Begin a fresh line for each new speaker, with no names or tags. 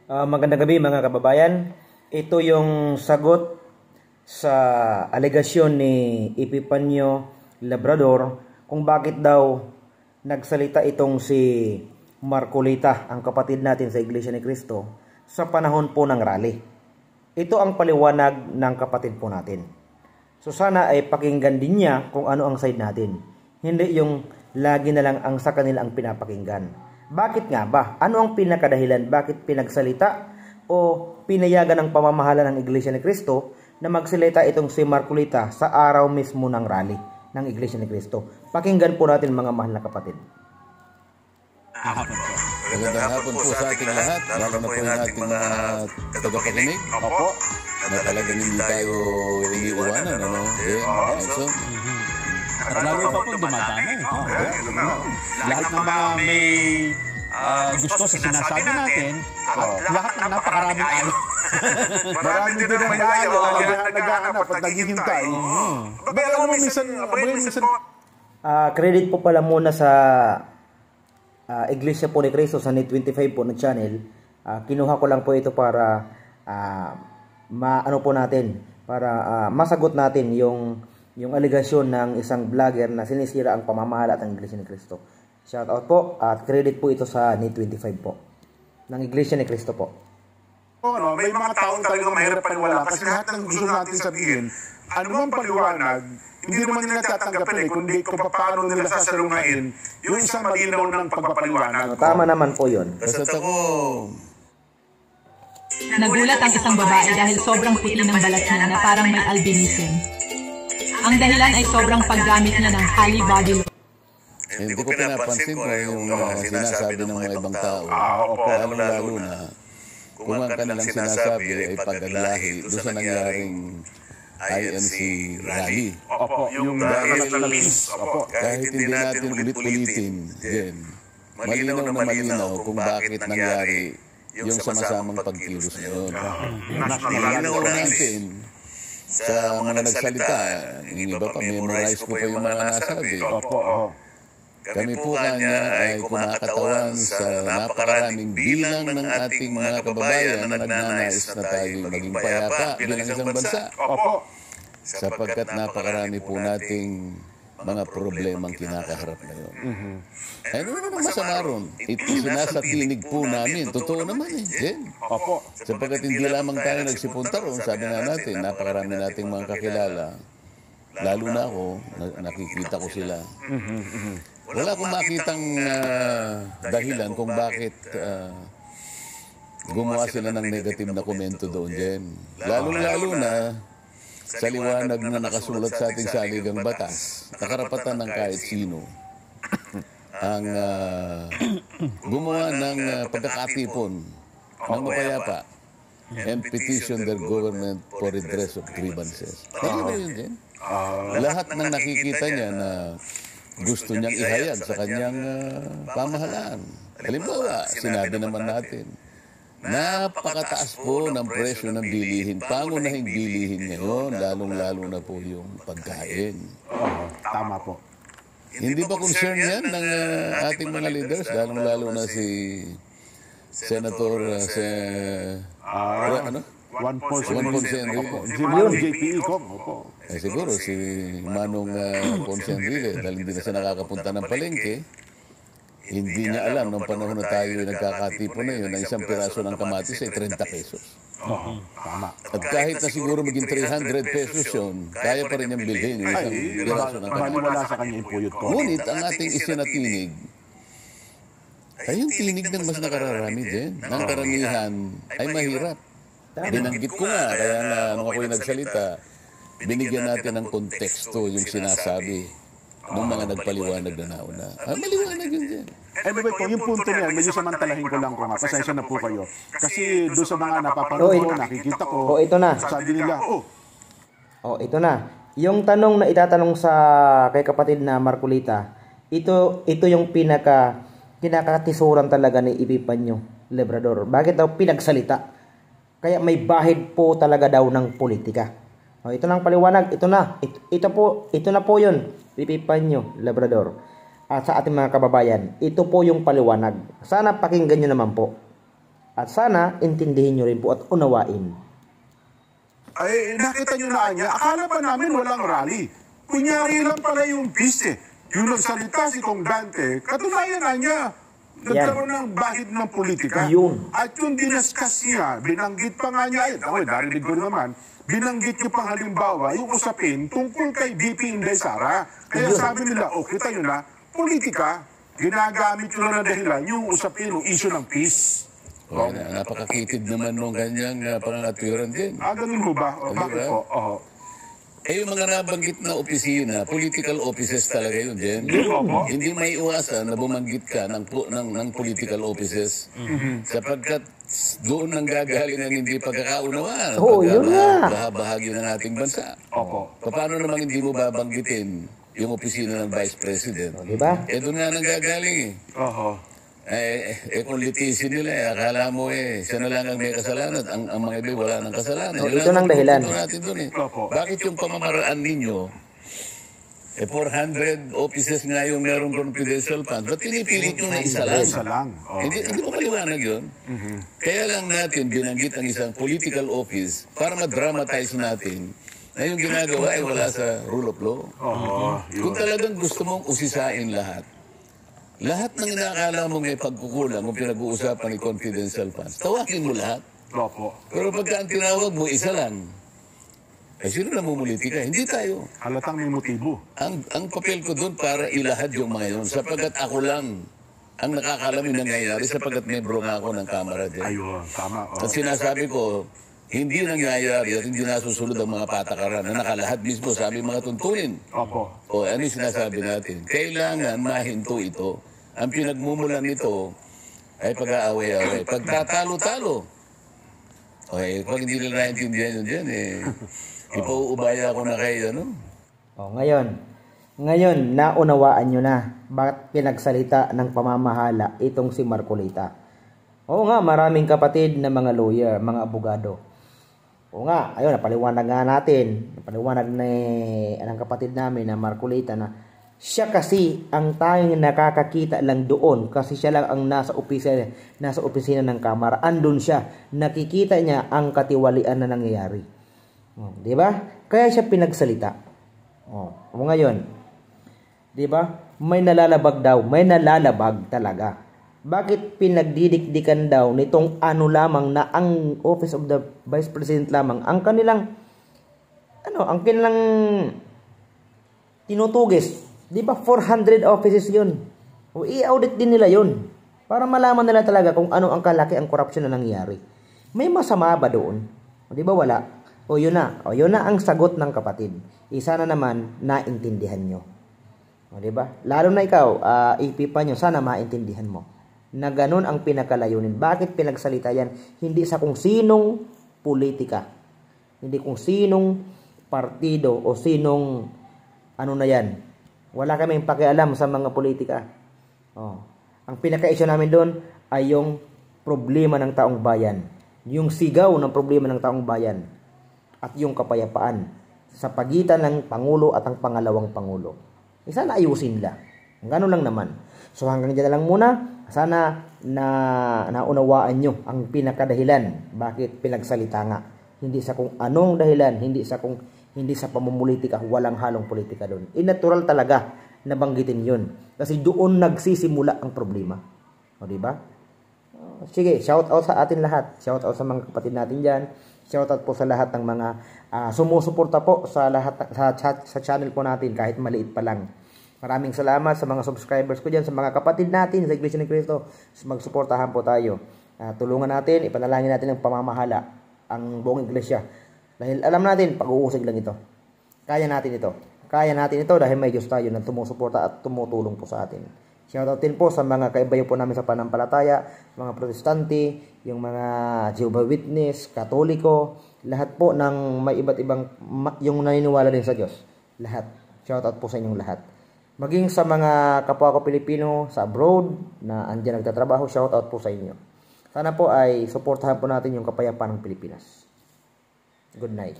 Magandang gabi mga kababayan. Ito yung sagot sa alegasyon ni Epifanio Labrador kung bakit daw nagsalita itong si Marcolita, ang kapatid natin sa Iglesia ni Cristo, sa panahon po ng rally. Ito ang paliwanag ng kapatid po natin. So sana ay pakinggan din niya kung ano ang side natin. Hindi yung lagi na lang ang sa kanila ang pinapakinggan. Bakit nga ba? Ano ang pinakadahilan? Bakit pinagsalita o pinayagan ng pamamahala ng Iglesia ni Cristo na magsalita itong si Marcolita sa araw mismo ng rally ng Iglesia ni Cristo? Pakinggan po natin mga mahal na kapatid.
Magandang hapon po sa ating lahat, lalo na po yung ating mga tagapakinig. Opo. Na talagang hindi tayo iniiwanan, ano? So,
at lalo pa po dumadami. Lahat ng mga may gusto sa sinasabi natin, at lahat ng napakaraming ayaw.
marami din ang may ayaw, naghahanap at naghihintay. Bakit ano minsan,
credit po pala muna sa Iglesia po ni Cristo sa Net 25 po na channel. Kinuha ko lang po ito para masagot natin yung aligasyon ng isang vlogger na sinisira ang pamamahala ng Iglesia ni Cristo. Shout out po at credit po ito sa Net 25 po ng Iglesia ni Cristo po.
May mga taong talagang mahirap paniwala kasi lahat ng gusto natin sabihin, anumang paliwanag, hindi naman nila tatanggapin kundi kung paano nila sasalungain yung isang malinaw ng pagpapaliwanag.
Tama naman po yun.
Basta ako,
nagulat ang isang babae dahil sobrang puti ng balat niya na parang may albinism. Ang dahilan ay sobrang paggamit niya ng Holy Body Lotion.
hindi ko pinapansin ko yung sinasabi ng mga ibang tao. Lalo na kung ang kanilang sinasabi ay pagaglahi doon sa nangyaring INC rally.
Yung
Kahit hindi natin ulit-ulitin, malinaw na malinaw kung bakit nangyari yung sama-samang pagkilos na yun. Malinaw natin sa mga nagsalita, yung iba pa, memorize ko pa yung mga nasabi. Kami po kanya ay kumakatawan sa napakaraming bilang ng ating mga kababayan na nagnanais na tayo maging payapa bilang isang bansa. Sapagkat napakarami po nating mga problemang kinakaharap ngayon. Ano naman masama ron? Ito sinasatinig po namin. Totoo naman Jen. Sapagkat hindi lamang tayo nagsipunta ron, sabi nga natin, napakarami nating mga kakilala. Lalo na ako, nakikita ko sila. Wala akong makitang dahilan kung bakit gumawa sila ng negative na komento doon, Jen. Lalo na sa liwanag na nakasulat sa ating saligang batas, nakarapatan ng kahit sino ang gumawa ng pagkakatipon ng mapayapa and petition their government for redress of grievances. Ano yun, Jen? Lahat ng nakikita niya na gusto niyang ihayag sa kanyang pamahalaan. Halimbawa, sinabi naman natin, napakataas po ng presyo ng bilihin. Pangunahing bilihin ngayon, lalong-lalo na po yung pagkain.
Tama po.
Hindi ba concern yan ng ating mga leaders, lalong-lalo na si Senator
One portion
Enrique.
JPE ko.
Siguro si Manong Ponce Enrique, dahil hindi na siya nakakapunta ng palengke, hindi niya alam nung panahon na tayo nagkakatipo na yun, na isang piraso ng kamatis ay 30 pesos.
Tama.
At kahit na siguro maging 300 pesos yun, kaya pa rin niyang bilhin yung isang piraso ng kamatis.
Wala sa kanya yung puyot ko.
Ngunit ang ating isinatinig ay yung tinig ng mas nakararami din. Ng karamihan ay mahirap. Binanggit ko nga, kaya nga nung ako'y nagsalita, binigyan natin ng konteksto yung sinasabi ng mga nagpaliwanag na nauna. Maliwanag yun dyan.
Anyway po, yung punto niyan, medyo samantalahin ko lang ko nga. Pasensya na po kayo. Kasi doon sa mga napapanood ko, nakikita ko,
ito na.
sabi nila,
ito na. Yung tanong na itatanong sa kay kapatid na Marcolita, ito yung kinakatisuran talaga ni Epifanio Labrador. Bakit daw pinagsalita? Kaya may bahid po talaga daw ng politika. Ito na ang paliwanag. Ito na po yun. Epifanio Labrador. Sa ating mga kababayan, ito po yung paliwanag. Sana pakinggan nyo naman po. At sana intindihin nyo rin po at unawain.
Ay, nakita nyo na niya, akala pa namin walang rally. Kunyari lang pala yung peace eh. Yung nagsalita si Kong Dante, katunayan na niya. Nagkaroon ng bahid ng politika.
Yun.
At yung dinaskas niya, binanggit pa nga niya, narinig ko naman, binanggit niya pang halimbawa, yung usapin tungkol kay BP Inday Sara. Kaya sabi nila, kita nyo na, politika, ginagamit nyo na dahilan yung usapin, yung issue ng peace.
Napakakitid naman nung ganyang pangangatwiran din.
Ganun mo ba? Bakit po?
Yung mga nabanggit na opisina, political offices talaga yun, Jen. Hindi may iwasan na bumanggit ka ng political offices. Sapagkat doon nang gagaling ang hindi pagkakaunawaan.
Yun nga.
Bahagi ng ating bansa. Paano naman hindi mo babanggitin yung opisina ng Vice President?
Diba?
Doon nga nang gagaling kung litisin nila, akala mo siya na lang ang may kasalanan. Ang mga iba wala ng kasalanan.
Ito nang dahilan.
Natin dun, Bakit yung pamamaraan ninyo, 400 offices nga yung merong confidential fund, ba't pinipilit nyo na isa lang?
Isa lang.
Hindi mo maliwanag yun. Kaya lang natin binanggit ang isang political office para ma-dramatize natin na yung ginagawa ay wala sa rule of law. Kung talagang gusto mong usisain lahat ng inaakala mo may pagkukulang kung pinag-uusapan ni confidential funds, tawagin mo lahat. Pero pagka ang tinawag mo, isa lang. Sino namumuliti ka? Hindi tayo.
Halatang may motibo.
Ang papel ko doon para ilahad yung mga yun, sapagkat ako lang ang nakakalam yung nangyayari, sapagkat membro nga ako ng Kamara din.
Ayun, tama.
At sinasabi ko, hindi nangyayari at hindi nasusunod ang mga patakaran na nakalahad mismo sa aming mga tuntunin. Ano yung sinasabi natin? Kailangan mahinto ito. Ang pinagmumulan nito ay pag-aaway-aaway. Pagtatalo-talo. Pag hindi nila naintindihan yun dyan, ipauubaya ako na kayo,
Ngayon, naunawaan nyo na bakit pinagsalita ng pamamahala itong si Marcolita. Maraming kapatid na mga lawyer, mga abogado. Ayun, napaliwanag nga natin. Napaliwanag ng kapatid namin na Marcolita na siya kasi ang tanging nakakakita lang doon kasi siya lang ang nasa opisina ng Kamara. Andun siya. Nakikita niya ang katiwalian na nangyayari. Di ba? Kaya siya pinagsalita. Ngayon, di ba? May nalalabag daw. May nalalabag talaga. Bakit pinagdidikdikan daw nitong lamang na ang Office of the Vice President lamang ang kanilang tinutugis? Di ba 400 offices yun? I-audit din nila yun para malaman nila talaga kung ano ang kalaki ang korupsyon na nangyari. May masama ba doon? Di ba wala? Yun na ang sagot ng kapatid. Isa na naman naintindihan nyo. Di ba? Lalo na ikaw, ipipan nyo, sana maintindihan mo na ganun ang pinakalayunin. Bakit pinagsalita yan? Hindi sa kung sinong politika. Hindi kung sinong partido o sinong na yan. Wala kaming pakialam sa mga politika. Ang pinaka-issue namin doon ay yung problema ng taong bayan. Yung sigaw ng problema ng taong bayan. At yung kapayapaan sa pagitan ng Pangulo at ang pangalawang Pangulo. Sana ayusin nila. Ganun lang naman. So hanggang dyan lang muna. Sana naunawaan nyo ang pinakadahilan bakit pinagsalita nga. Hindi sa kung anong dahilan, hindi sa pamumulitika, walang halong politika doon. Natural talaga na banggitin yun. Kasi doon nagsisimula ang problema. Di ba? Sige, shout out sa atin lahat. Shout out sa mga kapatid natin dyan. Shout out po sa lahat ng mga sumusuporta po sa lahat sa channel po natin kahit maliit pa lang. Maraming salamat sa mga subscribers ko dyan, sa mga kapatid natin sa Iglesia ni Cristo. Magsuportahan po tayo. Tulungan natin, ipanalangin natin ang pamamahala ang buong iglesia. Dahil alam natin, pag-uusig lang ito. Kaya natin ito. Kaya natin ito dahil may Diyos tayo na tumusuporta at tumutulong po sa atin. Shoutout din po sa mga kaibayo po namin sa panampalataya, mga protestante, yung mga Jehovah Witness, Katoliko, lahat po ng may iba't ibang, yung naniniwala din sa Diyos. Lahat. Shoutout po sa inyong lahat. Maging sa mga kapwa ko Pilipino sa abroad na andyan nagtatrabaho, shoutout po sa inyo. Sana po ay suportahan po natin yung kapayapaan ng Pilipinas. Good night.